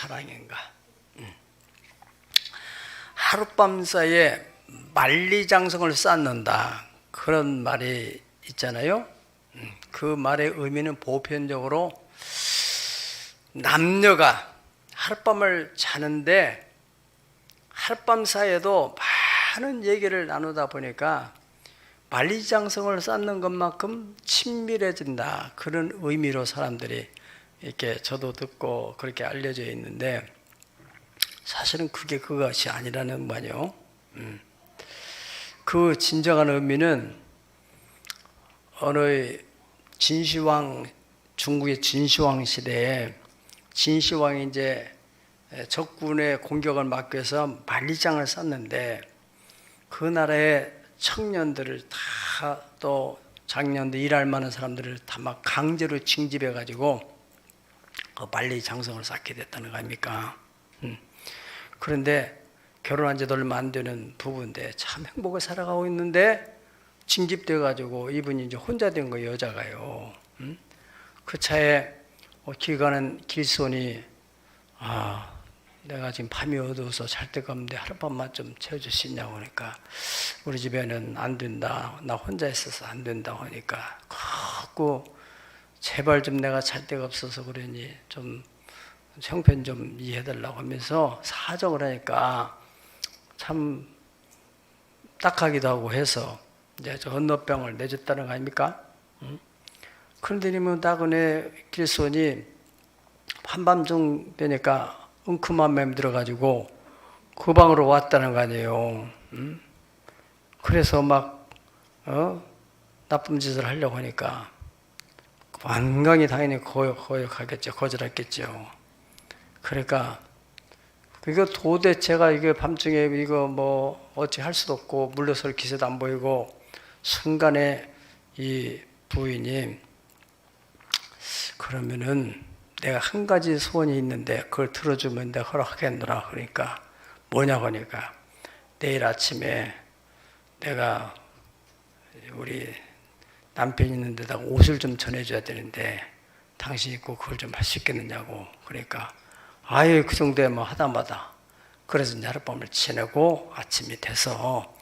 사랑인가? 하룻밤 사이에 만리장성을 쌓는다, 그런 말이 있잖아요. 그 말의 의미는 보편적으로 남녀가 하룻밤을 자는데 하룻밤 사이에도 많은 얘기를 나누다 보니까 만리장성을 쌓는 것만큼 친밀해진다, 그런 의미로 사람들이 이렇게 저도 듣고 그렇게 알려져 있는데, 사실은 그게 그것이 아니라는 말이요. 그 진정한 의미는 어느 진시황, 중국의 진시황 시대에 진시황이 이제 적군의 공격을 막기 위해서 만리장을 쌓는데, 그 나라의 청년들을 다, 또 장년들, 일할 만한 사람들을 다 막 강제로 징집해 가지고 그 만리장성을 쌓게 됐다는 거 아닙니까? 그런데 결혼한 지도 얼마 안 되는 부부인데 참 행복을 살아가고 있는데 징집돼 가지고 이분이 이제 혼자 된 거예요, 여자가요. 그 차에 길 가는 길손이, 내가 지금 밤이 어두워서 잘 데가 없는데 하룻밤만 좀 채워줄 수 있냐고 하니까, 우리 집에는 안 된다, 나 혼자 있어서 안 된다고 하니까, 자꾸 제발 좀 내가 잘 데가 없어서 그러니 좀 형편 좀 이해해달라고 하면서 사정을 하니까 참 딱하기도 하고 해서 이제 저 건너병을 내줬다는 거 아닙니까? 그런데 이면 나그네 길손이 한밤중 되니까 웅큼한 맴 들어가지고 그 방으로 왔다는 거 아니에요. 그래서 막 나쁜 짓을 하려고 하니까 완강히 당연히 거역하겠죠, 거절했겠죠. 그러니까 이거 도대체가 이게 밤중에 이거 뭐 어찌 할 수도 없고 물러설 기세도 안 보이고, 순간에 이 부인이 그러면은 내가 한 가지 소원이 있는데 그걸 들어주면 내가 허락하겠노라. 그러니까 뭐냐고 하니까, 내일 아침에 내가 우리 남편이 있는 데다가 옷을 좀 전해줘야 되는데 당신이 꼭 그걸 좀 할 수 있겠느냐고. 그러니까 아예 그 정도에 뭐 하다마다. 그래서 이제 하룻밤을 지내고 아침이 돼서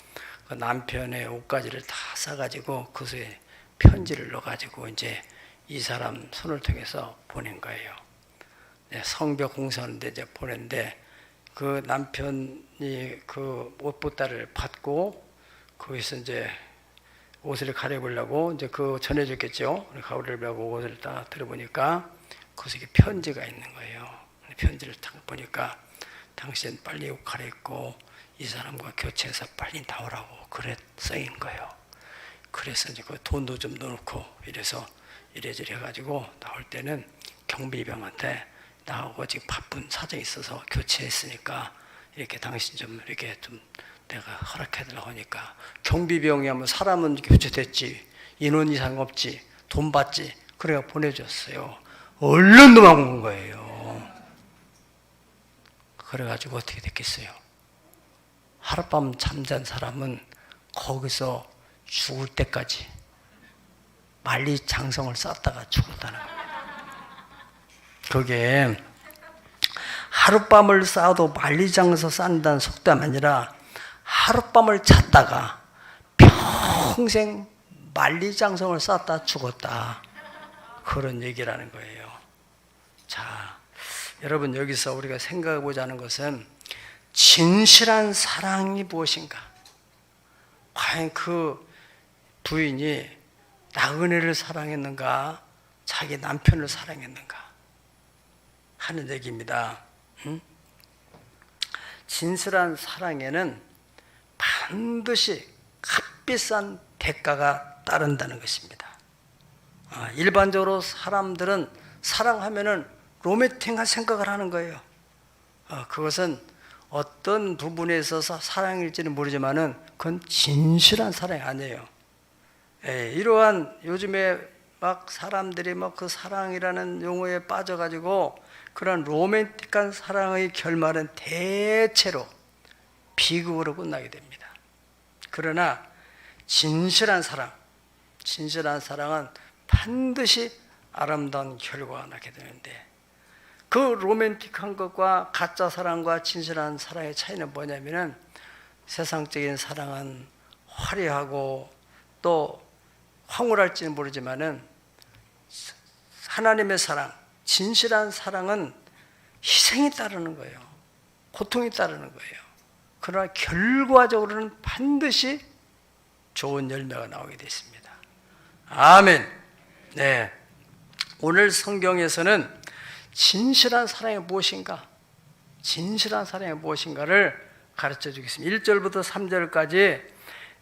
그 남편의 옷가지를 다 싸가지고 그 속에 편지를 넣어가지고 이제 이 사람 손을 통해서 보낸 거예요. 성벽 공사하는데 이제 보냈는데, 그 남편이 그 옷보따를 받고 거기서 이제 옷을 가려보려고 이제 그 전해줬겠죠. 가려보려고 옷을 딱 들어보니까 거기에 편지가 있는 거예요. 편지를 딱 보니까 당신 빨리 옷 갈아입고 이 사람과 교체해서 빨리 나오라고 그래 써인 거예요. 그래서 이제 그 돈도 좀 넣어놓고 이래서 이래저래 해가지고 나올 때는 경비병한테 나하고 지금 바쁜 사정이 있어서 교체했으니까 이렇게 당신 좀 이렇게 좀 내가 허락해달라고 하니까, 경비병이 하면 사람은 교체됐지, 인원 이상 없지, 돈 받지, 그래가 보내줬어요. 얼른 도망온 거예요. 그래가지고 어떻게 됐겠어요? 하룻밤 잠잔 사람은 거기서 죽을 때까지 만리장성을 쌓다가 죽었다는 거예요. 그게 하룻밤을 쌓아도 만리장성 쌓는다는 속담이 아니라 하룻밤을 잤다가 평생 만리장성을 쌓다 죽었다, 그런 얘기라는 거예요. 자, 여러분, 여기서 우리가 생각해보자 하는 것은 진실한 사랑이 무엇인가? 과연 그 부인이 나그네를 사랑했는가, 자기 남편을 사랑했는가 하는 얘기입니다. 진실한 사랑에는 반드시 값비싼 대가가 따른다는 것입니다. 일반적으로 사람들은 사랑하면은 로맨틱한 생각을 하는 거예요. 그것은 어떤 부분에 있어서 사랑일지는 모르지만은 그건 진실한 사랑이 아니에요. 이러한 요즘에 막 사람들이 막 그 사랑이라는 용어에 빠져가지고 그런 로맨틱한 사랑의 결말은 대체로 비극으로 끝나게 됩니다. 그러나 진실한 사랑은 반드시 아름다운 결과가 나게 되는데, 그 로맨틱한 것과 가짜 사랑과 진실한 사랑의 차이는 뭐냐면은 세상적인 사랑은 화려하고 또 황홀할지는 모르지만은 하나님의 사랑, 진실한 사랑은 희생이 따르는 거예요. 고통이 따르는 거예요. 그러나 결과적으로는 반드시 좋은 열매가 나오게 되어 있습니다. 아멘. 네. 오늘 성경에서는 진실한 사랑이 무엇인가? 진실한 사랑이 무엇인가를 가르쳐 주겠습니다. 1절부터 3절까지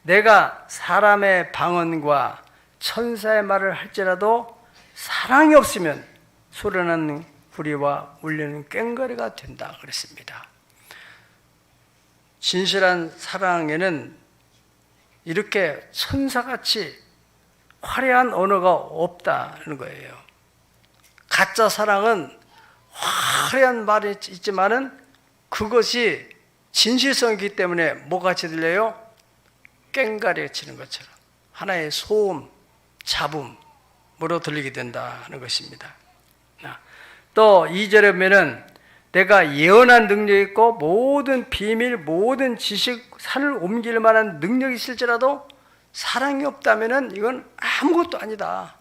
내가 사람의 방언과 천사의 말을 할지라도 사랑이 없으면 소리나는 구리와 울리는 꽹과리가 된다 그랬습니다. 진실한 사랑에는 이렇게 천사같이 화려한 언어가 없다는 거예요. 가짜 사랑은 화려한 말이 있지만은 그것이 진실성이기 때문에 뭐같이 들려요? 꽹과리 치는 것처럼 하나의 소음, 잡음으로 들리게 된다는 것입니다. 또 2절에 보면은 내가 예언한 능력이 있고 모든 비밀, 모든 지식, 산을 옮길 만한 능력이 있을지라도 사랑이 없다면은 이건 아무것도 아니다.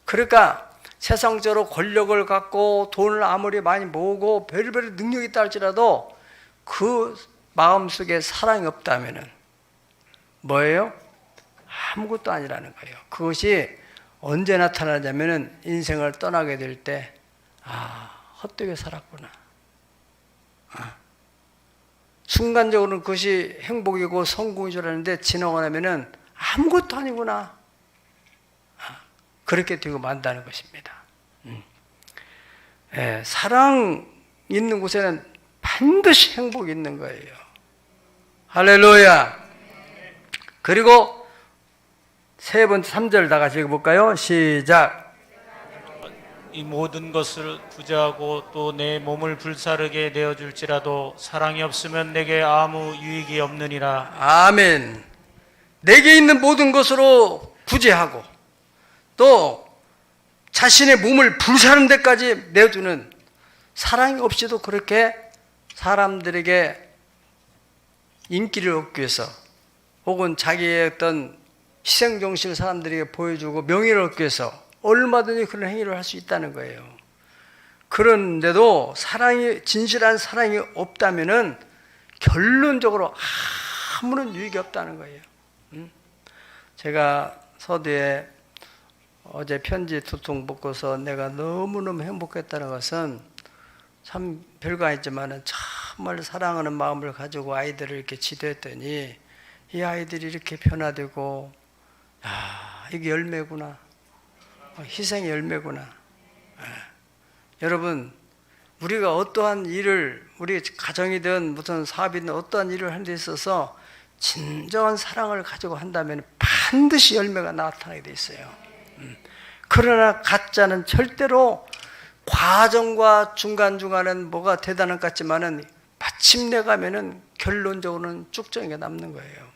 그러니까 세상적으로 권력을 갖고 돈을 아무리 많이 모으고 별의별 능력이 있다 할지라도 그 마음속에 사랑이 없다면은 뭐예요? 아무것도 아니라는 거예요. 그것이 언제 나타나냐면은 인생을 떠나게 될 때 헛되게 살았구나. 순간적으로는 그것이 행복이고 성공인 줄 알았는데 지나고 나면은 아무것도 아니구나. 그렇게 되고 만다는 것입니다. 사랑 있는 곳에는 반드시 행복이 있는 거예요. 할렐루야. 그리고 세 번째 3절 다 같이 읽어볼까요? 시작. 이 모든 것을 구제하고 또 내 몸을 불사르게 내어줄지라도 사랑이 없으면 내게 아무 유익이 없느니라. 아멘. 내게 있는 모든 것으로 구제하고 또 자신의 몸을 불사르는 데까지 내어주는 사랑이 없이도 그렇게 사람들에게 인기를 얻기 위해서 혹은 자기의 어떤 희생정신을 사람들에게 보여주고 명예를 얻기 위해서 얼마든지 그런 행위를 할 수 있다는 거예요. 그런데도 진실한 사랑이 없다면은 결론적으로 아무런 유익이 없다는 거예요. 제가 서두에 어제 편지 두 통 받고서 내가 너무너무 행복했다는 것은 참 별거 아니지만은 정말 사랑하는 마음을 가지고 아이들을 이렇게 지도했더니 이 아이들이 이렇게 변화되고 이게 열매구나. 희생의 열매구나. 여러분, 우리가 어떠한 일을, 우리 가정이든 무슨 사업이든 어떠한 일을 하는 데 있어서 진정한 사랑을 가지고 한다면 반드시 열매가 나타나게 돼 있어요. 그러나 가짜는 절대로 과정과 중간중간은 뭐가 대단한 것 같지만은 마침내 가면은 결론적으로는 쭉정이가 남는 거예요.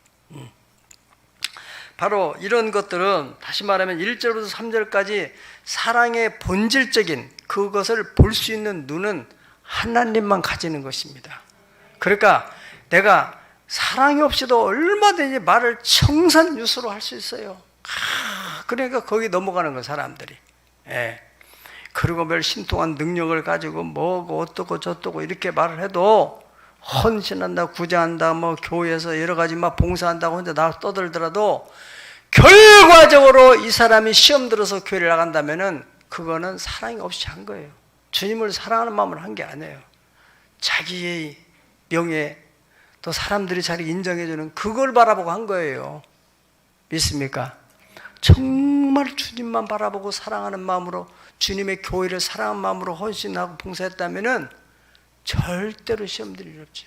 바로 이런 것들은 다시 말하면 1절부터 3절까지 사랑의 본질적인 그것을 볼 수 있는 눈은 하나님만 가지는 것입니다. 그러니까 내가 사랑이 없이도 얼마든지 말을 청산유수로 할 수 있어요. 그러니까 거기 넘어가는 거예요, 사람들이. 그리고 몇 신통한 능력을 가지고 뭐고 어떻고 저떻고 이렇게 말을 해도 헌신한다, 구제한다, 뭐 교회에서 여러 가지 막 봉사한다고 혼자 나 떠들더라도 결과적으로 이 사람이 시험 들어서 교회를 나간다면은 그거는 사랑이 없이 한 거예요. 주님을 사랑하는 마음으로 한 게 아니에요. 자기의 명예, 또 사람들이 자기를 인정해주는 그걸 바라보고 한 거예요. 믿습니까? 정말 주님만 바라보고 사랑하는 마음으로 주님의 교회를 사랑하는 마음으로 헌신하고 봉사했다면은 절대로 시험 들 일 없죠.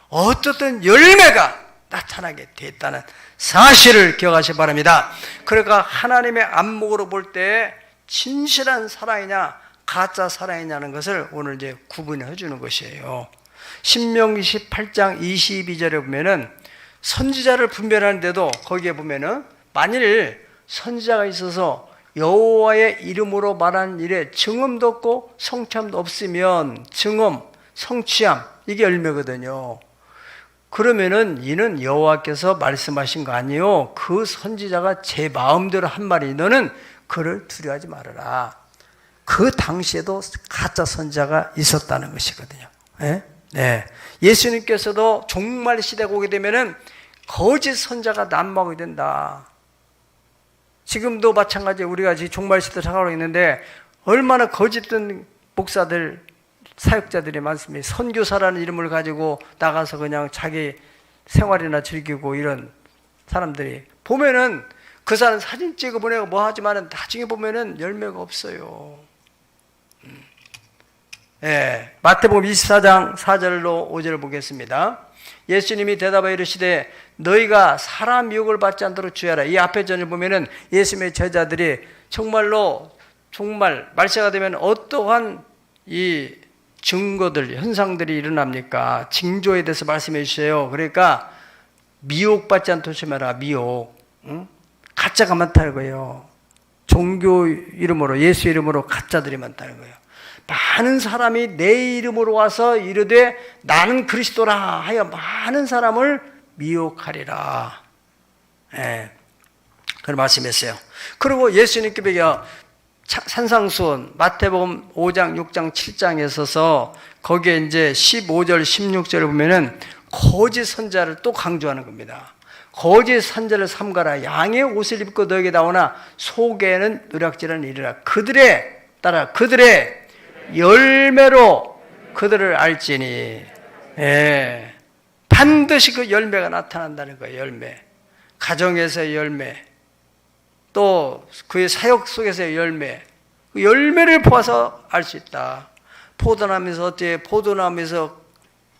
어떻든 열매가 나타나게 됐다는 사실을 기억하시기 바랍니다. 그러니까 하나님의 안목으로 볼 때 진실한 사랑이냐 가짜 사랑이냐는 것을 오늘 이제 구분해 주는 것이에요. 신명기 18장 22절에 보면은 선지자를 분별하는데도 거기에 보면은 만일 선지자가 있어서 여호와의 이름으로 말하는 일에 증언도 없고 성취함도 없으면 증언, 성취함 이게 열매거든요. 그러면은 이는 여호와께서 말씀하신 거 아니요, 그 선지자가 제 마음대로 한 말이, 너는 그를 두려워하지 말아라. 그 당시에도 가짜 선지자가 있었다는 것이거든요. 네? 네. 예수님께서도 종말 시대가 오게 되면은 거짓 선지자가 난무하게 된다. 지금도 마찬가지, 우리가 지금 종말 시대 살아가고 있는데 얼마나 거짓된 목사들, 사역자들이 많습니다. 선교사라는 이름을 가지고 나가서 그냥 자기 생활이나 즐기고 이런 사람들이 보면은 그 사람 사진 찍어 보내고 뭐 하지만은 나중에 보면은 열매가 없어요. 예, 마태복음 24장 4절로 5절을 보겠습니다. 예수님이 대답하여 이르시되 너희가 사람 미혹을 받지 않도록 주의하라. 이 앞에 전을 보면은 예수님의 제자들이 정말로 정말 말세가 되면 어떠한 이 증거들, 현상들이 일어납니까? 징조에 대해서 말씀해 주세요. 그러니까 미혹받지 않도록 조심하라. 미혹. 응? 가짜가 많다는 거예요. 종교 이름으로, 예수 이름으로 가짜들이 많다는 거예요. 많은 사람이 내 이름으로 와서 이르되 나는 그리스도라 하여 많은 사람을 미혹하리라. 예. 그런 말씀했어요. 그리고 예수님께서 산상수훈 마태복음 5장, 6장, 7장에 있어서 거기에 이제 15절, 16절을 보면은 거짓 선지자를 또 강조하는 겁니다. 거짓 선지자를 삼가라. 양의 옷을 입고 너에게 나오나 속에는 누락질하는 일이라. 그들의 열매로 그들을 알지니. 예. 반드시 그 열매가 나타난다는 거예요. 열매. 가정에서의 열매, 또 그의 사역 속에서의 열매, 그 열매를 보아서 알 수 있다. 포도나무에서 어떻게 포도나무에서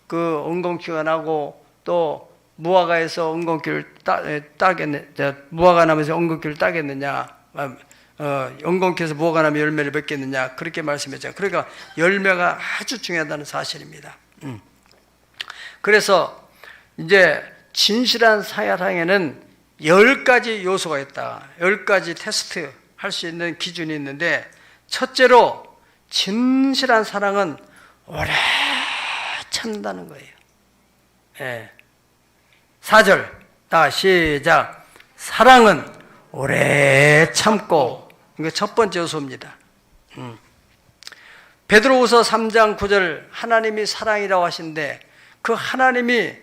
그 엉겅퀴가 나고 또 무화과에서 엉겅퀴를 따겠느냐, 무화과나무에서 엉겅퀴를 따겠느냐, 엉겅퀴에서 무화과나무 열매를 맺겠느냐, 그렇게 말씀했죠. 그러니까 열매가 아주 중요하다는 사실입니다. 그래서 이제 진실한 사랑에는 10가지 요소가 있다. 10가지 테스트 할 수 있는 기준이 있는데, 첫째로 진실한 사랑은 오래 참는다는 거예요. 예. 4절 다 시작. 사랑은 오래 참고. 이게 첫 번째 요소입니다. 베드로후서 3장 9절 하나님이 사랑이라고 하시는데, 그 하나님이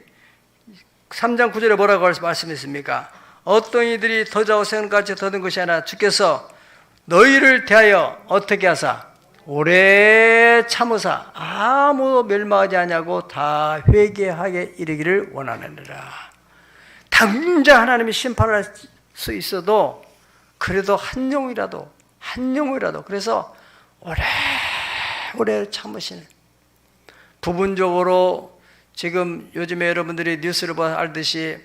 3장 9절에 뭐라고 말씀했습니까? 어떤 이들이 더자고 생각같이 더든 것이 아니라 주께서 너희를 대하여 어떻게 하사 오래 참으사 아무도 멸망하지 않냐고 다 회개하게 이르기를 원하느니라. 당장 하나님이 심판을 할 수 있어도 그래도 한 영이라도 그래서 오래 참으시는. 부분적으로 지금 요즘에 여러분들이 뉴스를 봐 알듯이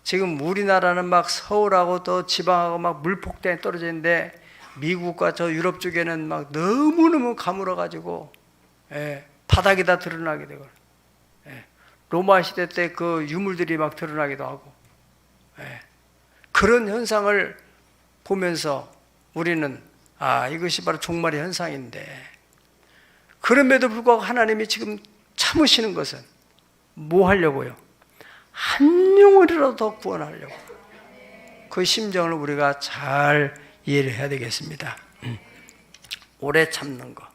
지금 우리나라는 막 서울하고 또 지방하고 막 물폭탄이 떨어져 있는데, 미국과 저 유럽 쪽에는 막 너무너무 가물어가지고, 예, 바닥이 다 드러나게 되고, 예, 로마 시대 때 그 유물들이 막 드러나기도 하고, 예, 그런 현상을 보면서 우리는 이것이 바로 종말의 현상인데, 그럼에도 불구하고 하나님이 지금 참으시는 것은 뭐 하려고요? 한 영혼이라도 더 구원하려고. 그 심정을 우리가 잘 이해를 해야 되겠습니다. 오래 참는 거.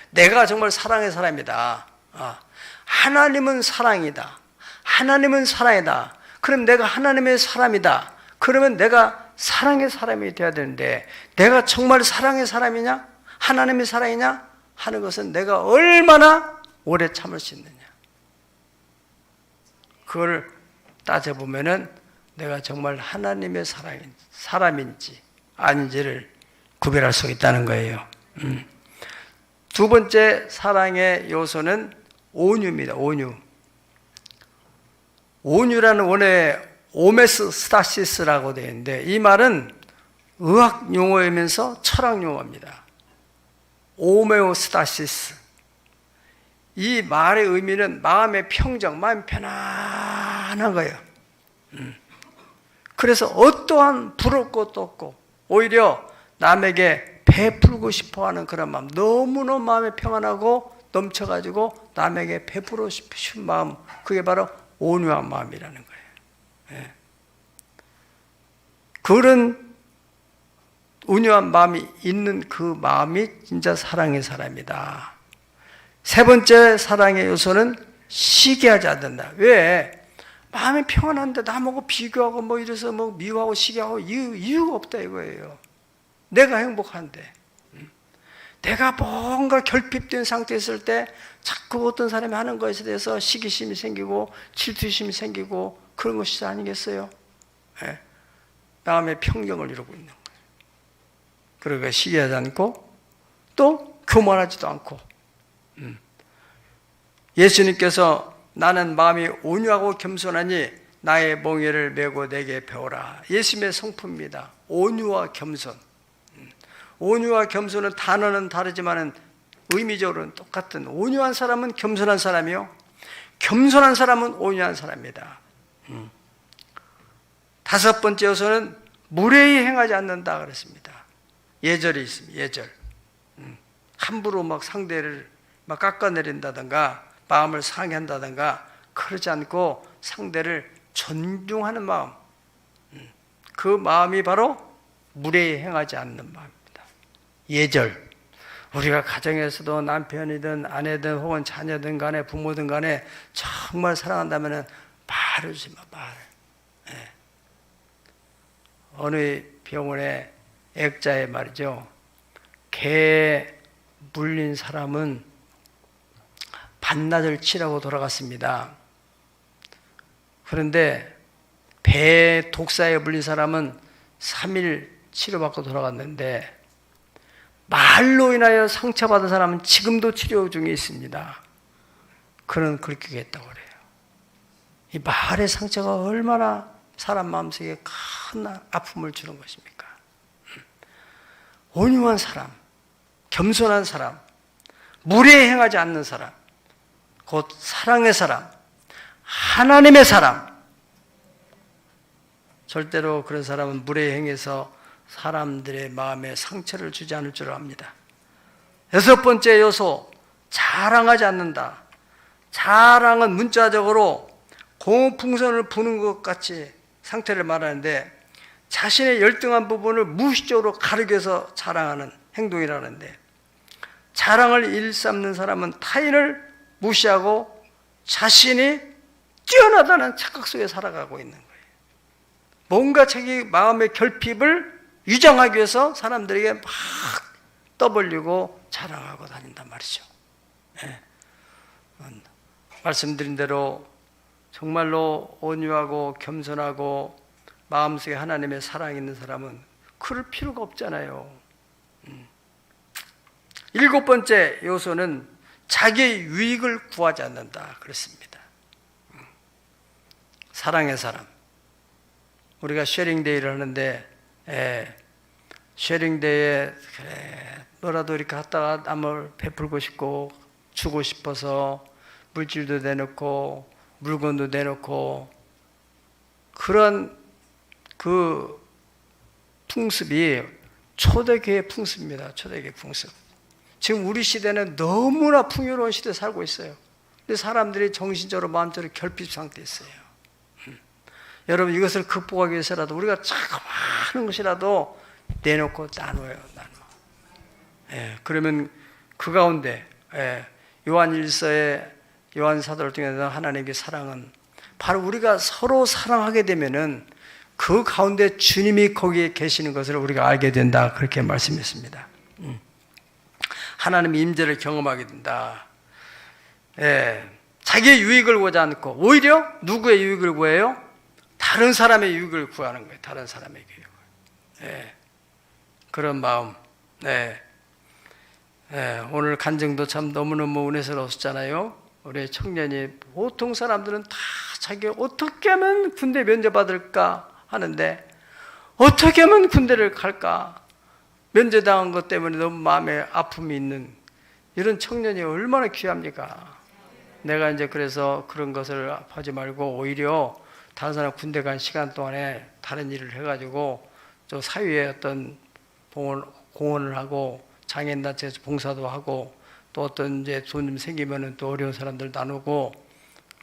내가 정말 사랑의 사람이다. 하나님은 사랑이다. 하나님은 사랑이다. 그럼 내가 하나님의 사람이다. 그러면 내가 사랑의 사람이 되어야 되는데, 내가 정말 사랑의 사람이냐? 하나님의 사랑이냐? 하는 것은 내가 얼마나 오래 참을 수 있느냐. 그걸 따져보면은 내가 정말 하나님의 사람인지 아닌지를 구별할 수 있다는 거예요. 두 번째 사랑의 요소는 온유입니다. 온유라는 원래 오메스타시스라고 되어 있는데, 이 말은 의학 용어이면서 철학 용어입니다. 오메오스타시스. 이 말의 의미는 마음의 평정, 마음이 편안한 거예요. 그래서 어떠한 부러울 것도 없고, 오히려 남에게 베풀고 싶어하는 그런 마음, 너무너무 마음이 평안하고 넘쳐가지고 남에게 베풀고 싶으신 마음, 그게 바로 온유한 마음이라는 거예요. 예. 그런 온유한 마음이 있는 그 마음이 진짜 사랑의 사람이다. 세 번째 사랑의 요소는 시기하지 않는다. 왜? 마음이 평안한데 남하고 비교하고 뭐 이래서 뭐 미워하고 시기하고 이유가 없다 이거예요. 내가 행복한데, 내가 뭔가 결핍된 상태에 있을 때 자꾸 어떤 사람이 하는 것에 대해서 시기심이 생기고 질투심이 생기고 그런 것이 아니겠어요? 예. 마음의 평정을 이루고 있는 거예요. 그러니까 시기하지 않고 또 교만하지도 않고. 예수님께서 나는 마음이 온유하고 겸손하니 나의 멍에를 메고 내게 배우라. 예수님의 성품입니다. 온유와 겸손. 온유와 겸손은 단어는 다르지만 의미적으로는 똑같은, 온유한 사람은 겸손한 사람이요, 겸손한 사람은 온유한 사람입니다. 다섯 번째 요소는 무례히 행하지 않는다 그랬습니다. 예절이 있습니다. 예절. 함부로 막 상대를 막 깎아내린다든가 마음을 상해한다든가 그러지 않고 상대를 존중하는 마음, 그 마음이 바로 무례히 행하지 않는 마음입니다. 예절. 우리가 가정에서도 남편이든 아내든 혹은 자녀든 간에 부모든 간에 정말 사랑한다면 말을 주지 마, 말. 예. 어느 병원에 액자에 말이죠, 개 물린 사람은 반나절 치라고 돌아갔습니다. 그런데 배 독사에 물린 사람은 3일 치료받고 돌아갔는데 말로 인하여 상처받은 사람은 지금도 치료 중에 있습니다. 그는 그렇게 했다고 그래요. 이 말의 상처가 얼마나 사람 마음속에 큰 아픔을 주는 것입니까? 온유한 사람, 겸손한 사람, 무례히 행하지 않는 사람, 곧 사랑의 사람, 하나님의 사람. 절대로 그런 사람은 무례히 행해서 사람들의 마음에 상처를 주지 않을 줄 압니다. 여섯 번째 요소, 자랑하지 않는다. 자랑은 문자적으로 공풍선을 부는 것 같이 상태를 말하는데 자신의 열등한 부분을 무의식적으로 가르기 위해서 자랑하는 행동이라는데, 자랑을 일삼는 사람은 타인을 무시하고 자신이 뛰어나다는 착각 속에 살아가고 있는 거예요. 뭔가 자기 마음의 결핍을 유장하기 위해서 사람들에게 막 떠벌리고 자랑하고 다닌단 말이죠. 네. 말씀드린 대로 정말로 온유하고 겸손하고 마음속에 하나님의 사랑이 있는 사람은 그럴 필요가 없잖아요. 일곱 번째 요소는 자기의 유익을 구하지 않는다 그랬습니다. 사랑의 사람. 우리가 쉐링데이를 하는데 쉐링데이에 그래, 너라도 이렇게 갔다가 남을 베풀고 싶고 주고 싶어서 물질도 내놓고 물건도 내놓고 그런 그 풍습이 초대교회 풍습입니다. 초대교회 풍습. 지금 우리 시대는 너무나 풍요로운 시대에 살고 있어요. 근데 사람들이 정신적으로 마음적으로 결핍 상태에 있어요. 여러분, 이것을 극복하기 위해서라도 우리가 참 많은 것이라도 내놓고 나눠요. 그러면 그 가운데 요한 1서의 요한 사도를 통해서 하나님의 사랑은 바로 우리가 서로 사랑하게 되면은 그 가운데 주님이 거기에 계시는 것을 우리가 알게 된다, 그렇게 말씀했습니다. 하나님의 임재를 경험하게 된다. 자기의 유익을 구하지 않고 오히려 누구의 유익을 구해요? 다른 사람의 유익을 구하는 거예요. 다른 사람의 유익을. 그런 마음. 오늘 간증도 참 너무너무 은혜스러웠잖아요. 우리 청년이, 보통 사람들은 다 자기가 어떻게 하면 군대 면제받을까 하는데 어떻게 하면 군대를 갈까, 면제당한 것 때문에 너무 마음에 아픔이 있는 이런 청년이 얼마나 귀합니까? 내가 이제 그래서 그런 것을 하지 말고 오히려 다른 사람 군대 간 시간 동안에 다른 일을 해가지고 좀 사회의 어떤 공헌을 하고 장애인단체에서 봉사도 하고 또 어떤 이제 돈 좀 생기면은 또 어려운 사람들 나누고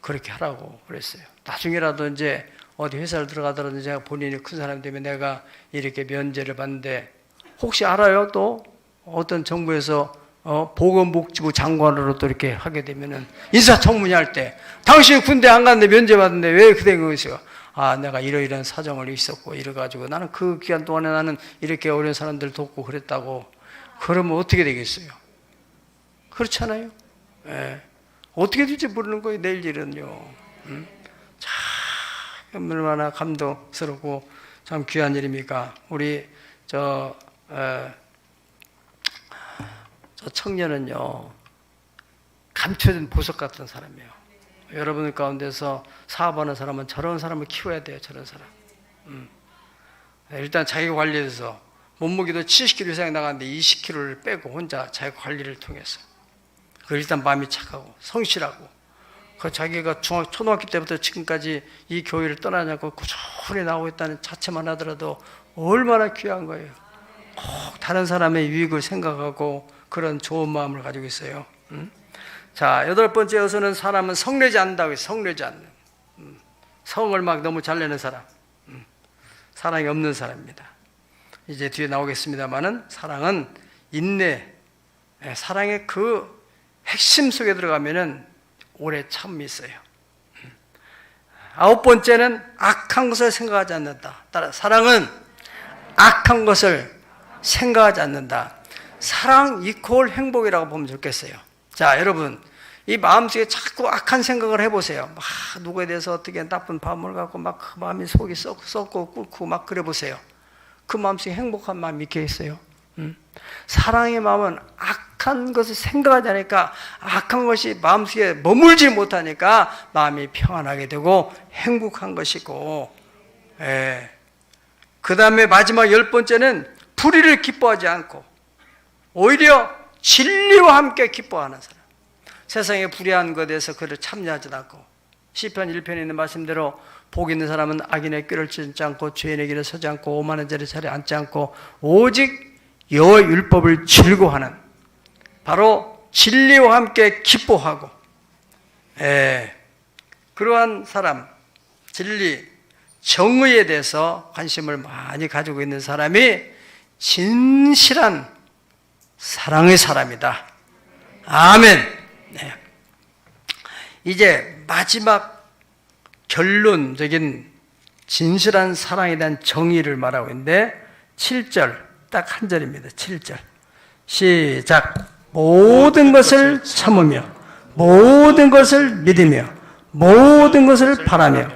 그렇게 하라고 그랬어요. 나중에라도 이제 어디 회사를 들어가더라도 제가 본인이 큰 사람이 되면 내가 이렇게 면제를 받는데 혹시 알아요? 또 어떤 정부에서 보건복지부 장관으로 또 이렇게 하게 되면은 인사청문회 할 때 당신 군대 안 갔는데 면제 받는데 왜 그때 그랬어요? 아, 내가 이러이러한 사정을 있었고 이래가지고 나는 그 기간 동안에 나는 이렇게 어려운 사람들 돕고 그랬다고. 그러면 어떻게 되겠어요? 그렇잖아요. 예. 어떻게 될지 모르는 거예요. 내일 일은요. 참 얼마나 감동스럽고 참 귀한 일입니까? 우리 저 청년은요, 감춰진 보석 같은 사람이에요. 여러분 가운데서 사업하는 사람은 저런 사람을 키워야 돼요. 저런 사람. 일단 자기 관리에서 몸무게도 70kg 이상 나가는데 20kg를 빼고 혼자 자기 관리를 통해서. 그 일단 마음이 착하고 성실하고, 그 자기가 초등학교 때부터 지금까지 이 교회를 떠나지 않고 꾸준히 나오고 있다는 자체만 하더라도 얼마나 귀한 거예요. 꼭 다른 사람의 유익을 생각하고 그런 좋은 마음을 가지고 있어요. 자, 8번째 여서는 사람은 성내지 않는다고 해서 성내지 않는. 성을 막 너무 잘 내는 사람. 사랑이 없는 사람입니다. 이제 뒤에 나오겠습니다만은 사랑은 인내. 사랑의 그 핵심 속에 들어가면은 오래 참음이 있어요. 9번째는 악한 것을 생각하지 않는다. 따라 사랑은 악한 것을 생각하지 않는다. 사랑 이퀄 행복이라고 보면 좋겠어요. 자, 여러분, 이 마음속에 자꾸 악한 생각을 해보세요. 막 누구에 대해서 어떻게 나쁜 마음을 갖고 막 그 마음이 속이 썩고 끓고 막 그래 보세요. 그 마음속에 행복한 마음이 있겠어요? 사랑의 마음은 악한 것을 생각하지 않으니까, 악한 것이 마음속에 머물지 못하니까 마음이 평안하게 되고 행복한 것이고, 그 다음에 마지막 10번째는 불의를 기뻐하지 않고 오히려 진리와 함께 기뻐하는 사람. 세상에 불의한 것에 대해서 그를 참여하지 않고, 시편 1편에 있는 말씀대로 복 있는 사람은 악인의 꾀를 치지 않고 죄인의 길에 서지 않고 오만한 자리 자리에 앉지 않고 오직 여호와의 율법을 즐거워하는, 바로 진리와 함께 기뻐하고, 그러한 사람, 진리, 정의에 대해서 관심을 많이 가지고 있는 사람이 진실한 사랑의 사람이다. 아멘. 네. 이제 마지막 결론적인 진실한 사랑에 대한 정의를 말하고 있는데 7절, 딱 한 절입니다. 7절. 시작. 모든 것을 참으며 모든 것을 믿으며 모든 것을 바라며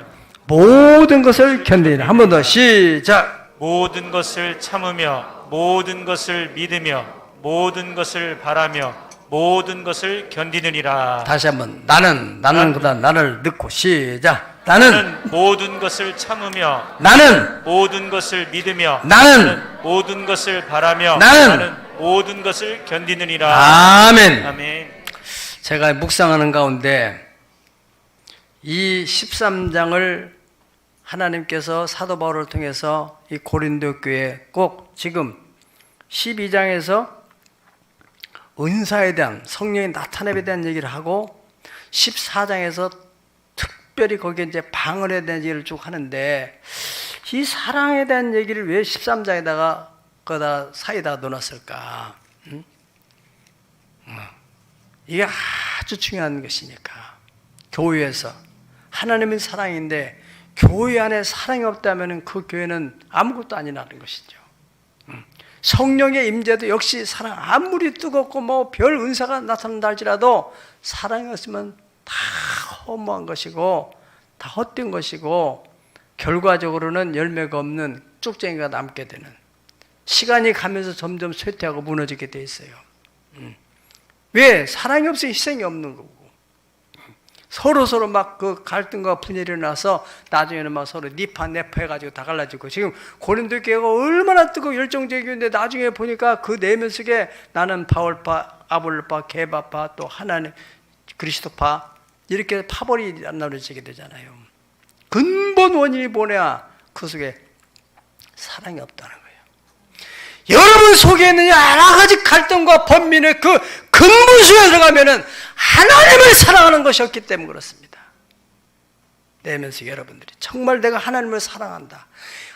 모든 것을 견디라. 한 번 더. 시작. 모든 것을 참으며 모든 것을 믿으며 모든 것을 바라며 모든 것을 견디느니라. 다시 한번. 나는 그다 나를 넣고. 시작. 나는 모든 것을 참으며 나는 모든 것을 믿으며 나는 모든 것을 바라며 나는 모든 것을 견디느니라. 아멘. 아멘. 제가 묵상하는 가운데 이 13장을 하나님께서 사도 바울을 통해서 이 고린도 교회에 꼭 지금 12장에서 은사에 대한, 성령의 나타남에 대한 얘기를 하고 14장에서 특별히 거기에 이제 방언에 대한 얘기를 쭉 하는데, 이 사랑에 대한 얘기를 왜 13장에다가 거기다 사이에다가 넣어놨을까? 이게 아주 중요한 것이니까. 교회에서 하나님은 사랑인데 교회 안에 사랑이 없다면 그 교회는 아무것도 아니라는 것이죠. 성령의 임재도 역시 사랑, 아무리 뜨겁고 뭐 별 은사가 나타난다 할지라도 사랑이 없으면 다 허무한 것이고 다 헛된 것이고 결과적으로는 열매가 없는 쭉쟁이가 남게 되는, 시간이 가면서 점점 쇠퇴하고 무너지게 돼 있어요. 왜? 사랑이 없으면 희생이 없는 거고, 서로 막 그 갈등과 분열이 나서 나중에는 막 서로 니파 내파 해가지고 다 갈라지고, 지금 고린도 교회가 얼마나 뜨거워 열정적이었는데 나중에 보니까 그 내면 속에 나는 바울파, 아볼로파, 게바파, 또 하나님 그리스도파, 이렇게 파벌이 나눠지게 되잖아요. 근본 원인이 뭐냐? 그 속에 사랑이 없다는 거예요. 여러분 속에 있는 여러 가지 갈등과 번민의 그 근본속에 들어가면은 하나님을 사랑하는 것이 없기 때문에 그렇습니다. 내면서 여러분들이 정말 내가 하나님을 사랑한다.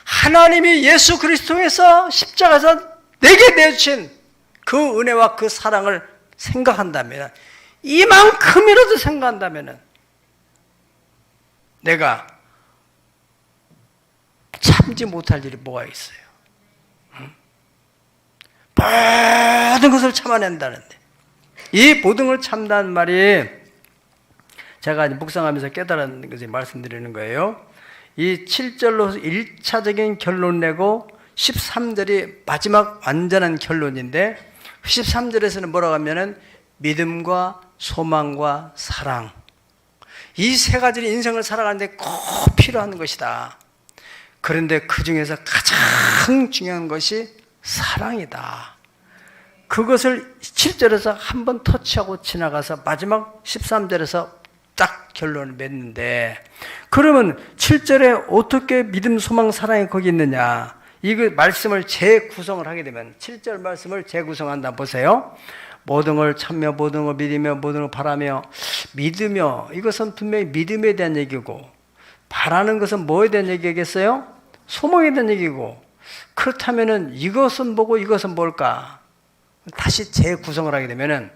하나님이 예수 그리스도에서 십자가에서 내게 내주신 그 은혜와 그 사랑을 생각한다면, 이만큼이라도 생각한다면 내가 참지 못할 일이 뭐가 있어요? 모든 것을 참아낸다는데, 이 모든 걸 참다는 말이 제가 묵상하면서 깨달은 것을 말씀드리는 거예요. 이 7절로 1차적인 결론 내고 13절이 마지막 완전한 결론인데, 13절에서는 뭐라고 하면은 믿음과 소망과 사랑, 이 세 가지는 인생을 살아가는데 꼭 필요한 것이다. 그런데 그 중에서 가장 중요한 것이 사랑이다. 그것을 7절에서 한번 터치하고 지나가서 마지막 13절에서 딱 결론을 맺는데, 그러면 7절에 어떻게 믿음, 소망, 사랑이 거기 있느냐? 이거 말씀을 재구성을 하게 되면, 7절 말씀을 재구성한다. 보세요. 모든 걸 참며, 모든 걸 믿으며, 모든 걸 바라며. 믿으며, 이것은 분명히 믿음에 대한 얘기고, 바라는 것은 뭐에 대한 얘기겠어요? 소망에 대한 얘기고. 그렇다면은 이것은 뭐고 이것은 뭘까? 다시 재구성을 하게 되면은,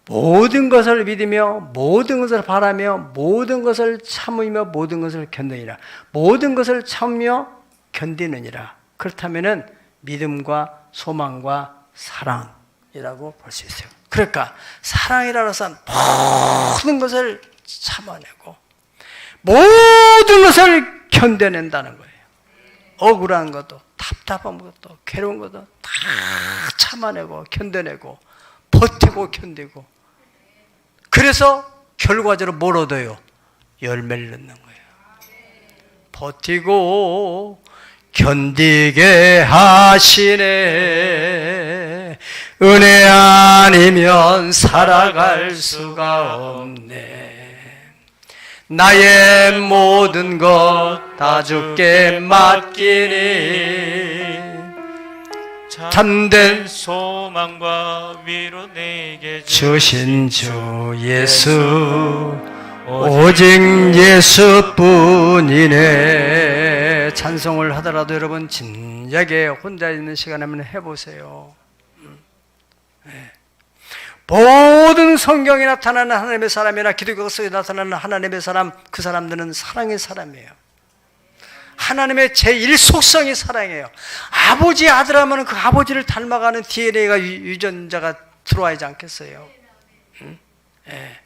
모든 것을 믿으며, 모든 것을 바라며, 모든 것을 참으며, 모든 것을 견디느니라. 모든 것을 참으며 견디느니라. 그렇다면은 믿음과 소망과 사랑이라고 볼 수 있어요. 그러니까 사랑이라는 것은 모든 것을 참아내고 모든 것을 견뎌낸다는 거예요. 억울한 것도, 답답한 것도, 괴로운 것도 다 참아내고 견뎌내고 버티고 견디고, 그래서 결과적으로 뭘 얻어요? 열매를 얻는 거예요. 버티고 견디게 하시네. 은혜 아니면 살아갈 수가 없네. 나의 모든 것 다 주께 맡기니 참된 소망과 위로 내게 주신 주 예수, 오직 예수뿐이네. 찬송을 하더라도 여러분 진작에 혼자 있는 시간 한번 해보세요. 모든 성경에 나타나는 하나님의 사람이나 기독교 속에 나타나는 하나님의 사람, 그 사람들은 사랑의 사람이에요. 하나님의 제1속성이 사랑이에요. 아버지 아들 하면 그 아버지를 닮아가는 DNA가 유전자가 들어와야지 않겠어요? 응? 네.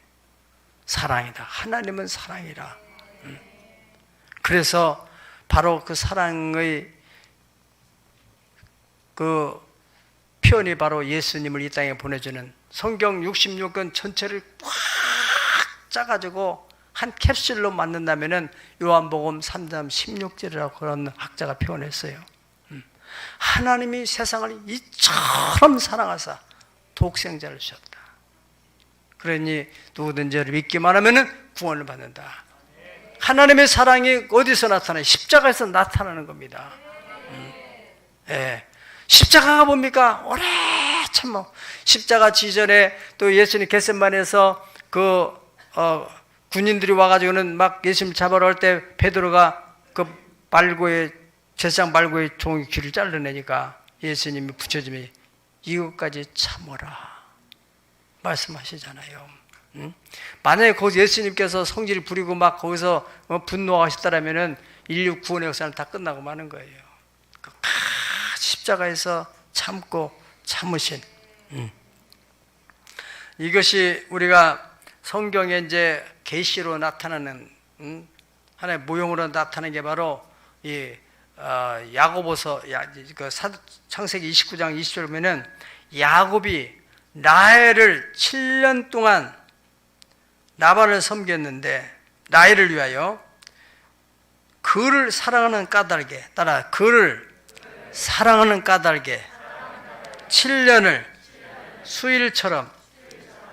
사랑이다. 하나님은 사랑이라. 그래서 바로 그 사랑의 그 표현이 바로 예수님을 이 땅에 보내주는, 성경 66권 전체를 꽉 짜가지고 한 캡슐로 만든다면은 요한복음 3장 16절이라고 그런 학자가 표현했어요. 하나님이 세상을 이처럼 사랑하사 독생자를 주셨다. 그러니 누구든지 저를 믿기만 하면은 구원을 받는다. 하나님의 사랑이 어디서 나타나요? 십자가에서 나타나는 겁니다. 예. 십자가가 뭡니까? 오래 참아. 십자가 지전에 또 예수님 겟세마네에서 군인들이 와가지고는 막 예수님 잡으러 올 때 베드로가 그 말고의 제사장 말고의 종이 귀를 잘라내니까 예수님이 붙여주면 이것까지 참어라 말씀하시잖아요. 응? 만약에 거기서 예수님께서 성질을 부리고 막 거기서 분노하셨다라면은 인류 구원의 역사는 다 끝나고 마는 거예요. 십자가에서 참고 참으신 이것이 우리가 성경에 이제 계시로 나타나는 하나의 모형으로 나타나는 게 바로 이 야고보서 창세기 29장 20절 보면은 야곱이 라헬을 7년 동안 라반을 섬겼는데 라헬을 위하여 그를 사랑하는 까닭에 따라 그를 사랑하는 까닭에 7년을 수일처럼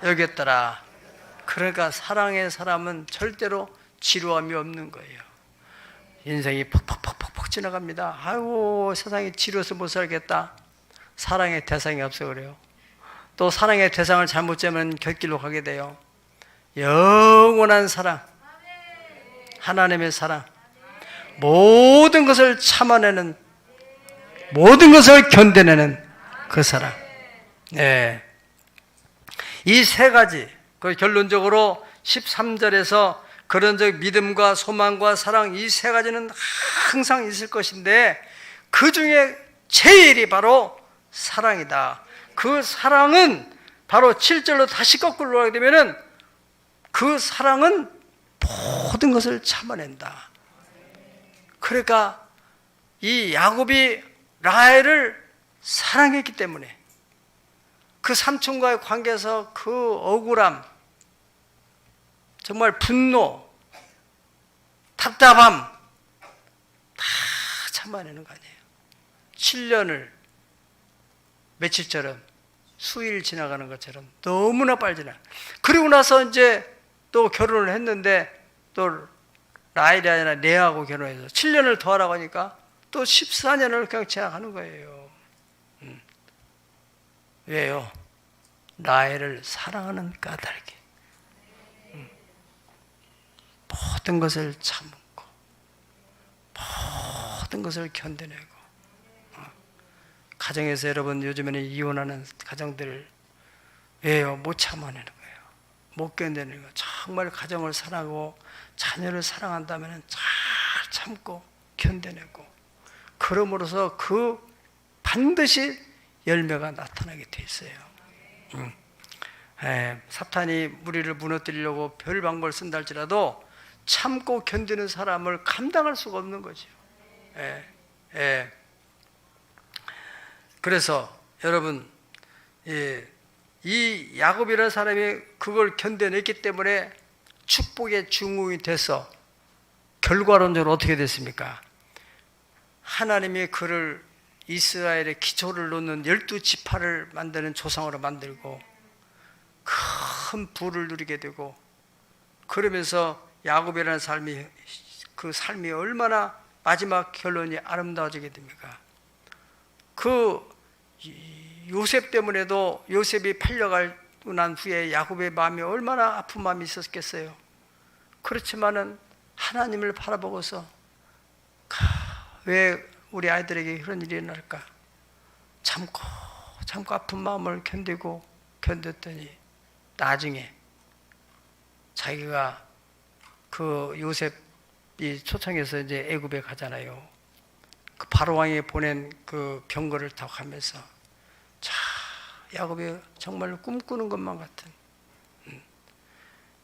여겼더라. 그러니까 사랑의 사람은 절대로 지루함이 없는 거예요. 인생이 퍽퍽퍽퍽 지나갑니다. 아이고 세상에 지루해서 못 살겠다. 사랑의 대상이 없어 그래요. 또 사랑의 대상을 잘못 잡으면 곁길로 가게 돼요. 영원한 사랑, 하나님의 사랑, 모든 것을 참아내는, 모든 것을 견뎌내는 그 사랑. 네. 이 세 가지, 그 결론적으로 13절에서 그런 믿음과 소망과 사랑, 이 세 가지는 항상 있을 것인데 그 중에 제일이 바로 사랑이다. 그 사랑은 바로 7절로 다시 거꾸로 하게 되면은 그 사랑은 모든 것을 참아낸다. 그러니까 이 야곱이 라헬을 사랑했기 때문에 그 삼촌과의 관계에서 그 억울함, 정말 분노, 답답함 다 참아내는 거 아니에요. 7년을 며칠처럼 수일 지나가는 것처럼 너무나 빨리 지나. 그리고 나서 이제 또 결혼을 했는데 또 라헬이 아니라 레아하고 결혼해서 7년을 더 하라고 하니까 또 14년을 그냥 지나가는 거예요. 왜요? 라헬을 사랑하는 까닭에 모든 것을 참고 모든 것을 견뎌내고. 가정에서 여러분 요즘에는 이혼하는 가정들 왜요? 못 참아내는 거예요. 못 견뎌내는 거예요. 정말 가정을 사랑하고 자녀를 사랑한다면 잘 참고 견뎌내고, 그럼으로써 그 반드시 열매가 나타나게 돼 있어요. 사탄이 우리를 무너뜨리려고 별 방법을 쓴다 할지라도 참고 견디는 사람을 감당할 수가 없는 거죠. 그래서 여러분, 이 야곱이라는 사람이 그걸 견뎌냈기 때문에 축복의 중흥이 돼서 결과론적으로 어떻게 됐습니까? 하나님이 그를 이스라엘의 기초를 놓는 12지파를 만드는 조상으로 만들고 큰 부를 누리게 되고, 그러면서 야곱이라는 삶이, 그 삶이 얼마나 마지막 결론이 아름다워지게 됩니까? 그 요셉 때문에도 요셉이 팔려가고 난 후에 야곱의 마음이 얼마나 아픈 마음이 있었겠어요. 그렇지만은 하나님을 바라보고서 왜 우리 아이들에게 그런 일이 일어날까? 참고 아픈 마음을 견뎠더니 나중에 자기가 그 요셉이 초청해서 이제 애굽에 가잖아요. 그 바로왕이 보낸 그 병거를 타고 가면서 야곱이 정말 꿈꾸는 것만 같은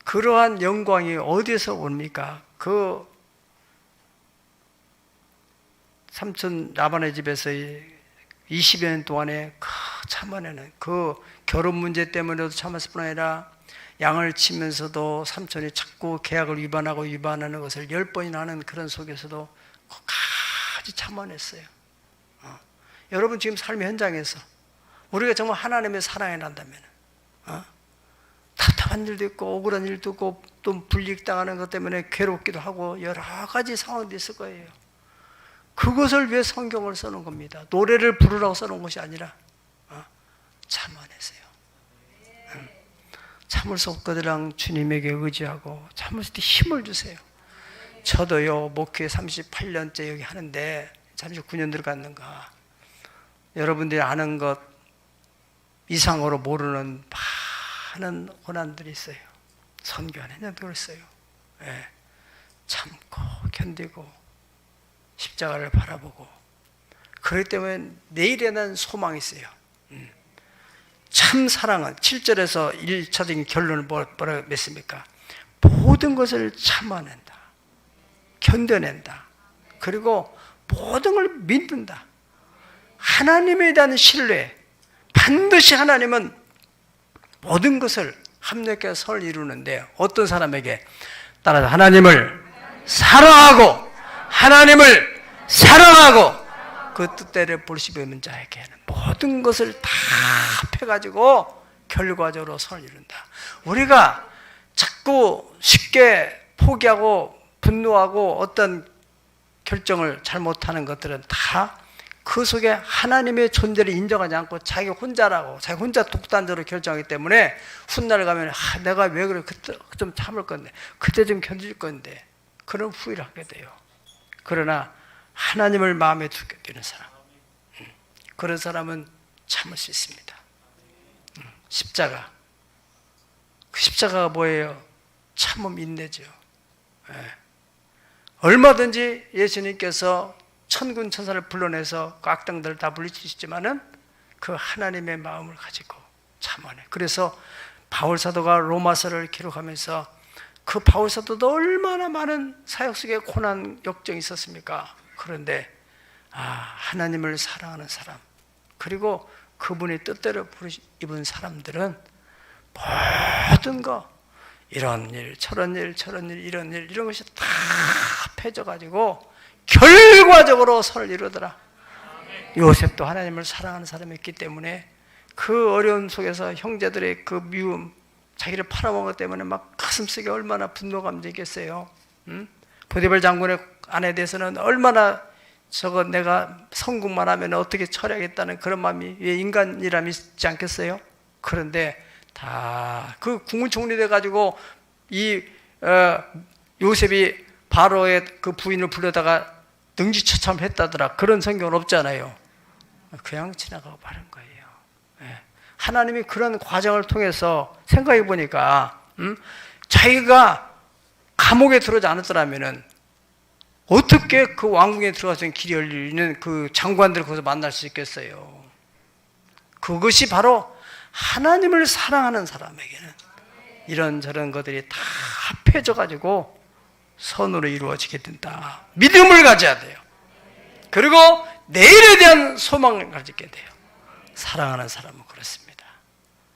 그러한 영광이 어디서 옵니까? 그 삼촌 라반의 집에서 20여 년 동안에 참아내는 그 결혼 문제 때문에도 참았을 뿐 아니라 양을 치면서도 삼촌이 자꾸 계약을 위반하는 것을 10번이나 하는 그런 속에서도 끝까지 참아냈어요. 여러분 지금 삶의 현장에서 우리가 정말 하나님의 사랑에 난다면 답답한 일도 있고 억울한 일도 있고 또 불이익당하는 것 때문에 괴롭기도 하고 여러 가지 상황도 있을 거예요. 그것을 위해 성경을 써놓은 겁니다. 노래를 부르라고 써놓은 것이 아니라 참아내세요. 참을 수 없거든 주님에게 의지하고 참을 수 있게 힘을 주세요. 저도요 목회 38년째 여기 하는데 39년 들어갔는가, 여러분들이 아는 것 이상으로 모르는 많은 고난들이 있어요. 선교하는 년도 그랬어요. 참고 견디고 십자가를 바라보고, 그렇기 때문에 내일에 대한 소망이 있어요. 참 사랑은 7절에서 1차적인 결론을 뭐라고 맺습니까? 모든 것을 참아낸다, 견뎌낸다, 그리고 모든 걸 믿는다. 하나님에 대한 신뢰, 반드시 하나님은 모든 것을 합력해서 선을 이루는데 어떤 사람에게? 따라서 하나님을 사랑하고 하나님을 사랑하고 그 뜻대로 볼시비는 자에게는 모든 것을 다 합해가지고 결과적으로 선을 이룬다. 우리가 자꾸 쉽게 포기하고 분노하고 어떤 결정을 잘못하는 것들은 다 그 속에 하나님의 존재를 인정하지 않고 자기 혼자라고, 자기 혼자 독단적으로 결정하기 때문에 훗날 가면 내가 왜 그래, 그때 좀 참을 건데, 그때 좀 견딜 건데, 그런 후회를 하게 돼요. 그러나 하나님을 마음에 두게 되는 사람, 그런 사람은 참을 수 있습니다. 십자가, 그 십자가가 뭐예요? 참음, 인내죠. 얼마든지 예수님께서 천군 천사를 불러내서 그 악당들을 다 물리치시지만은 그 하나님의 마음을 가지고 참아내. 그래서 바울 사도가 로마서를 기록하면서 그 바울 사도도 얼마나 많은 사역 속에 고난 역정이 있었습니까? 그런데 하나님을 사랑하는 사람, 그리고 그분의 뜻대로 입은 사람들은 모든 거, 이런 일, 저런 일, 저런 일, 이런 일, 이런 것이 다 패져가지고 결과적으로 선을 이루더라. 요셉도 하나님을 사랑하는 사람이었기 때문에 그 어려운 속에서 형제들의 그 미움, 자기를 팔아먹었기 때문에 막 가슴속에 얼마나 분노 감정이겠어요. 보디발 장군의 아내에 대해서는 얼마나 저거 내가 성공만 하면 어떻게 처리하겠다는 그런 마음이 인간이람이 있지 않겠어요? 그런데 다 그 국무총리 돼가지고 이 요셉이 바로의 그 부인을 불러다가 능지처참을 했다더라. 그런 성경은 없잖아요. 그냥 지나가고 마는 거예요. 하나님이 그런 과정을 통해서 생각해 보니까 자기가 감옥에 들어오지 않았더라면은 어떻게 그 왕궁에 들어가서 길이 열리는 그 장관들을 거기서 만날 수 있겠어요? 그것이 바로 하나님을 사랑하는 사람에게는 이런저런 것들이 다 합해져가지고 선으로 이루어지게 된다. 믿음을 가져야 돼요. 그리고 내일에 대한 소망을 가지게 돼요. 사랑하는 사람은 그렇습니다.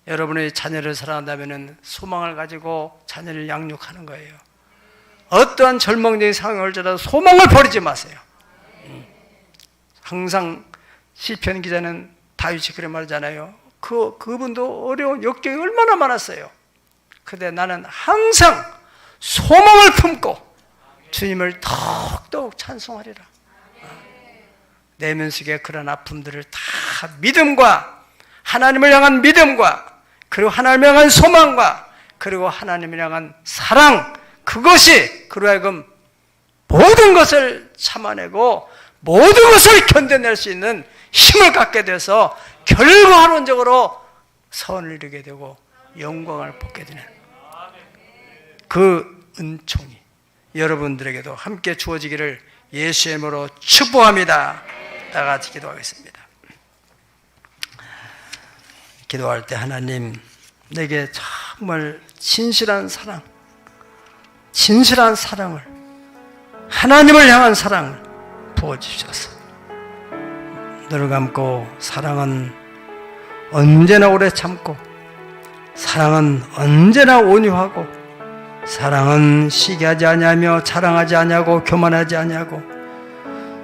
여러분의 자녀를 사랑한다면 소망을 가지고 자녀를 양육하는 거예요. 어떠한 절망적인 상황이 올지라도 소망을 버리지 마세요. 항상 시편 기자는 다윗이 그래 말하잖아요. 그분도 어려운 역경이 얼마나 많았어요. 근데 나는 항상 소망을 품고 주님을 더욱더욱 찬송하리라. 내면 속에 그런 아픔들을 다 믿음과 하나님을 향한 믿음과 그리고 하나님을 향한 소망과 그리고 하나님을 향한 사랑, 그것이 그로 하여금 모든 것을 참아내고 모든 것을 견뎌낼 수 있는 힘을 갖게 돼서 결과론적으로 선을 이루게 되고 영광을 받게 되는 그 은총이 여러분들에게도 함께 주어지기를 예수의 이름으로 축복합니다. 다 같이 기도하겠습니다. 기도할 때 하나님, 내게 정말 진실한 사랑, 진실한 사랑을, 하나님을 향한 사랑을 부어주셔서 눈을 감고 사랑은 언제나 오래 참고 사랑은 언제나 온유하고 사랑은 시기하지 아니하며 자랑하지 아니하고 교만하지 아니하고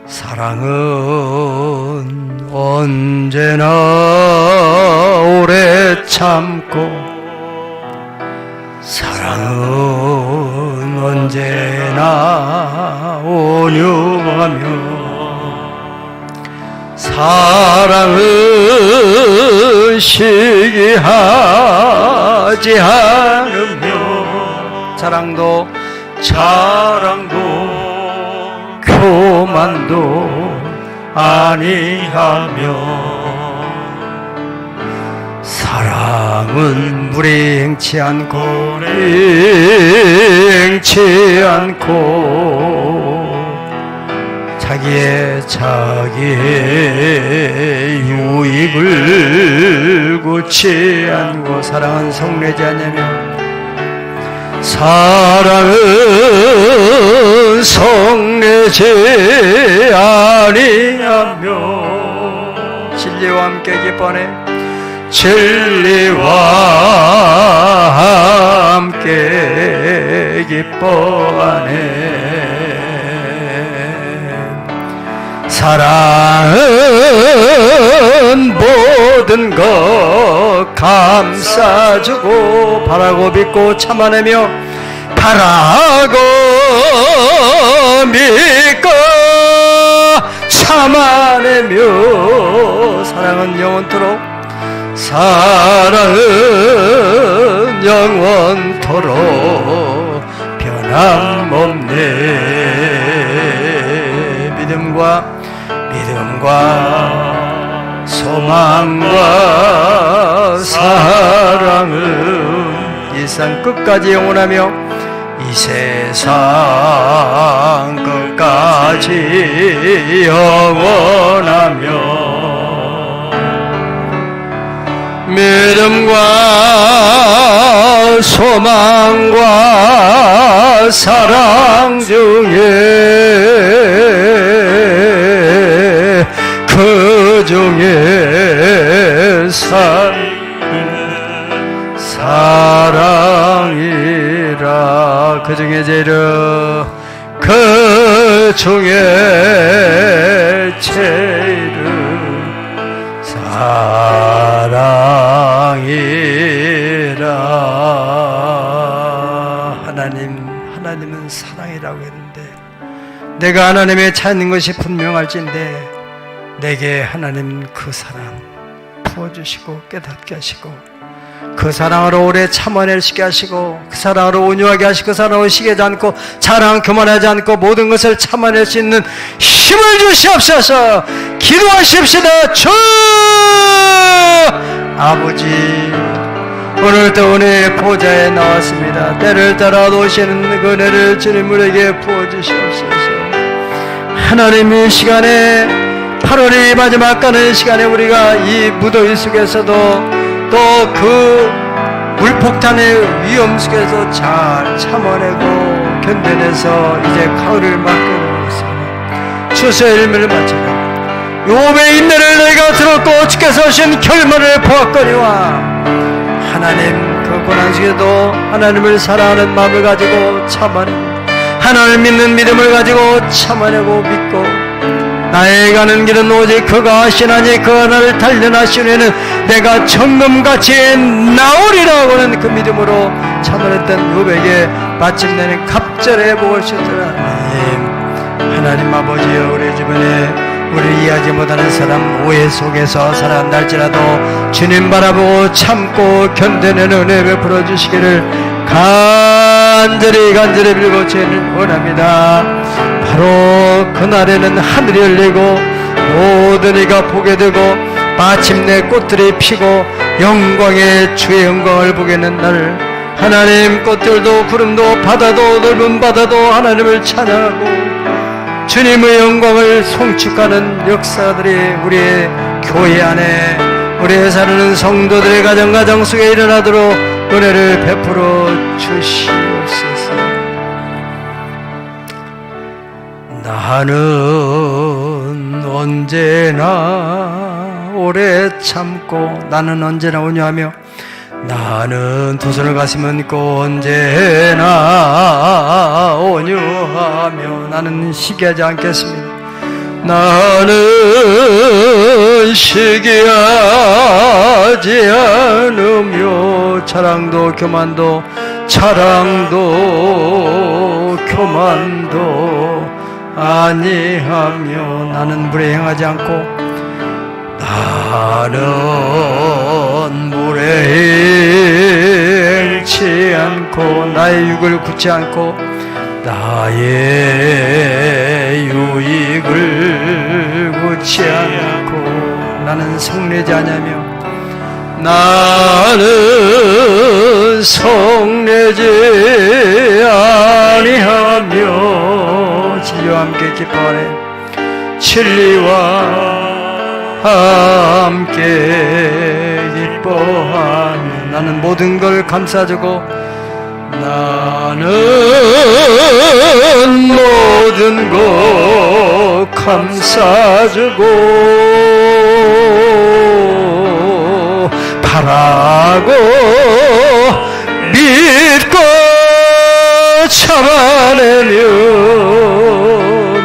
사랑은 언제나 오래 참고 사랑은 언제나 온유하며 사랑은 시기하지 않으며 자랑도 교만도 아니하며 사랑은 물에 행치 않고 자기의 유익을 구치 않고 사랑은 성내지 않으며 사랑은 성내지 아니하며 진리와 함께 기뻐하네 진리와 함께 기뻐하네 사랑은 모든 것 감싸주고 바라고 믿고 참아내며 바라고 믿고 참아내며 사랑은 영원토록 사랑은 영원토록 변함없네. 믿음과 소망과 사랑은 이 세상 끝까지 영원하며 이 세상 끝까지 영원하며 믿음과 소망과 사랑 중에 그 중에 사랑이라 그 중에 제일 그 중에 제일 사랑이라. 하나님은 사랑이라고 했는데 내가 하나님의 찾는 것이 분명할진데 내게 하나님 그 사랑 부어주시고 깨닫게 하시고 그 사랑으로 오래 참아낼 수 있게 하시고 그 사랑으로 온유하게 하시고 그 사랑으로 시기하지 않고 자랑 교만하지 않고 모든 것을 참아낼 수 있는 힘을 주시옵소서. 기도하십시다. 주 아버지, 오늘도 은혜의 보좌에 나왔습니다. 때를 따라 오시는 그 은혜를 주님에게 부어주시옵소서. 하나님의 시간에 8월의 마지막 가는 시간에 우리가 이 무더위 속에서도 또 그 물폭탄의 위험 속에서 잘 참아내고 견뎌내서 이제 가을을 맞게 되었습니다. 추수의 열매를 맞춰라. 욥의 인내를 너희가 들었고 주께서 하신 결말을 보았거니와 하나님 그 고난 속에도 하나님을 사랑하는 마음을 가지고 참아내고 하나님을 믿는 믿음을 가지고 참아내고 믿고 나의 가는 길은 오직 그가 하시나니 그 하나를 단련하시는 내가 정금같이 나오리라고는 그 믿음으로 참아냈던 욥에게 마침내는 갑절의 복을 주시더라. 하나님 아버지여, 우리 주변에 우리 이해하지 못하는 사람 오해 속에서 살아간다 할지라도 주님 바라보고 참고 견뎌내는 은혜 베풀어 주시기를 간절히 빌고 죄를 원합니다. 바로 그날에는 하늘이 열리고 모든 이가 보게 되고 마침내 꽃들이 피고 영광의 주의 영광을 보게 되는 날, 하나님 꽃들도 구름도 바다도 넓은 바다도 하나님을 찬양하고 주님의 영광을 송축하는 역사들이 우리의 교회 안에 우리의 사는 성도들의 가정 속에 일어나도록 은혜를 베풀어 주시옵소서. 나는 언제나 오래 참고 나는 언제나 온유하며 나는 두 손을 가슴에 얹고 언제나 온유하며 나는 시기하지 않겠습니다. 나는 시기하지 않으며 자랑도 교만도 아니하며 나는 불에 행하지 않고 나는 물에 행치 않고 나의 육을 굳지 않고 나의 유익을 굳지 않고 나는 성내지 아니하며 나는 성내지 아니하며 진리와 함께 기뻐하네. 진리와 함께 기뻐하며 나는 모든 걸 감싸주고 나는 모든 것 감싸주고 바라고 믿고 참아내며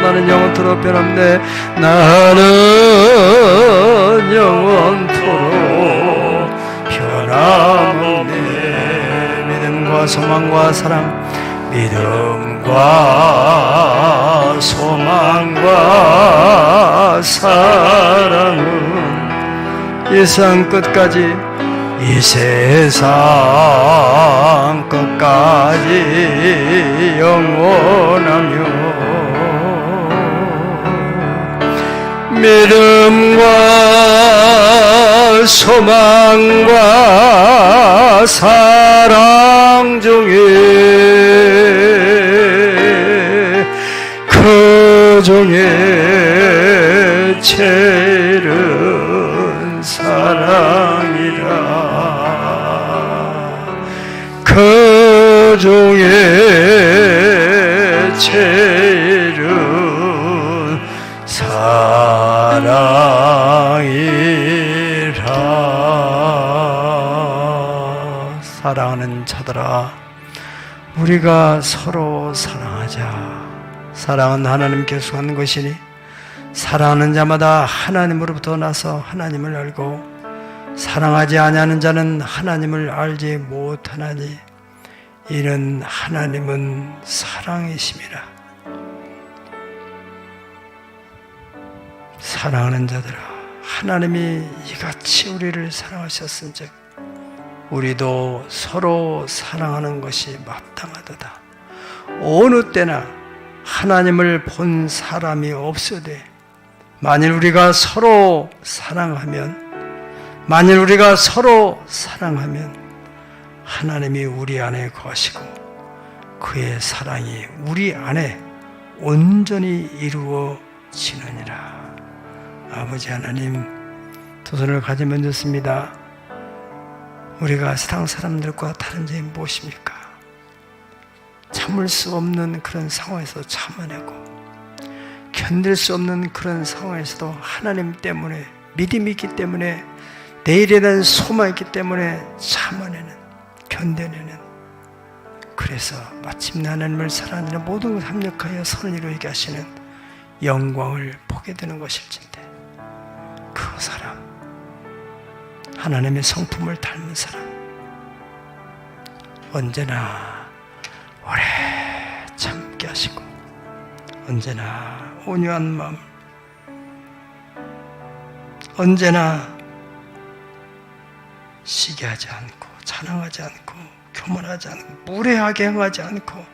나는 영원토록 변함네. 나는 영원토록 변함없네. 믿음과 소망과 사랑, 믿음과 소망과 사랑은 이 세상 끝까지 이 세상 끝까지 영원하며 믿음과 소망과 사랑 중에 그 중에 제일은 사랑이라 그 중에 제일은 사랑이라. 사랑하는 자들아, 우리가 서로 사랑하자. 사랑은 하나님께 속한 것이니 사랑하는 자마다 하나님으로부터 나서 하나님을 알고 사랑하지 아니하는 자는 하나님을 알지 못하나니 이는 하나님은 사랑이심이라. 사랑하는 자들아, 하나님이 이같이 우리를 사랑하셨은즉 우리도 서로 사랑하는 것이 마땅하도다. 어느 때나 하나님을 본 사람이 없으되 만일 우리가 서로 사랑하면 하나님이 우리 안에 거하시고 그의 사랑이 우리 안에 온전히 이루어지느니라. 아버지 하나님, 두 손을 가지면 좋습니다. 우리가 세상 사람들과 다른 점이 무엇입니까? 참을 수 없는 그런 상황에서 참아내고 견딜 수 없는 그런 상황에서도 하나님 때문에 믿음이 있기 때문에 내일에 대한 소망이 있기 때문에 참아내는, 견뎌내는, 그래서 마침내 하나님을 사랑하는 모든 것을 합력하여 선을 이루게 하시는 영광을 보게 되는 것일진데 그 사람, 하나님의 성품을 닮은 사람, 언제나 오래 참게 하시고 언제나 온유한 마음, 언제나 시기 하지 않고 자랑하지 않고 교만하지 않고 무례하게 행하지 않고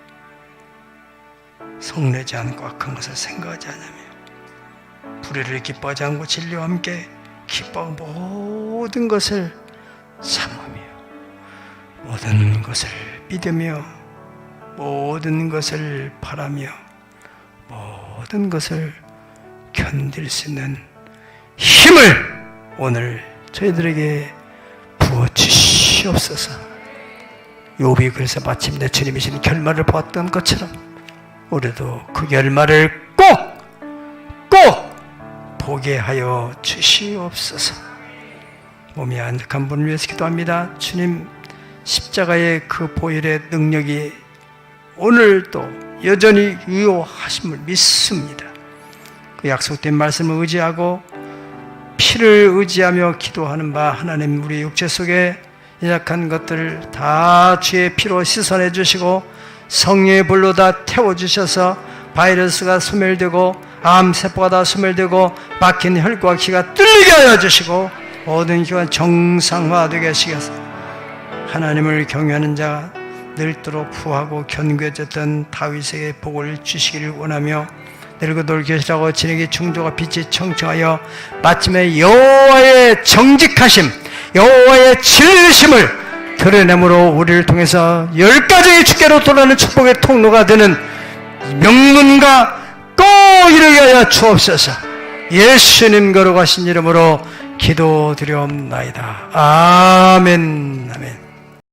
성내지 않고 악한 것을 생각하지 않으며 불의를 기뻐하지 않고 진리와 함께 기뻐하고 모든 것을 참으며 모든 것을 믿으며 모든 것을 바라며 모든 것을 견딜 수 있는 힘을 오늘 저희들에게 부어주시옵소서. 욥이 그래서 마침내 주님이신 결말을 보았던 것처럼 우리도 그 결말을 꼭 보게 하여 주시옵소서. 몸이 안락한 분을 위해서 기도합니다. 주님, 십자가의 그 보혈의 능력이 오늘도 여전히 유효하심을 믿습니다. 그 약속된 말씀을 의지하고 피를 의지하며 기도하는 바 하나님, 우리 육체 속에 연약한 것들을 다 주의 피로 씻어내 주시고 성령의 불로 다 태워주셔서 바이러스가 소멸되고 암세포가 다 소멸되고 막힌 혈과 기가 뚫리게 하여 주시고 모든 기관 정상화되게 하시겠소. 하나님을 경외하는 자가 늙도록 부하고 견고해졌던 다윗에게 복을 주시기를 원하며 늙어 돌기시라고 진에게 충조가 빛이 청청하여 마침에 여호와의 정직하심, 여호와의 진리심을 드러내므로 우리를 통해서 10가지의 주께로 돌아가는 축복의 통로가 되는 명문과 꼭 이르게 하여 주옵소서. 예수님 거룩하신 이름으로 기도드리옵나이다. 아멘. 아멘.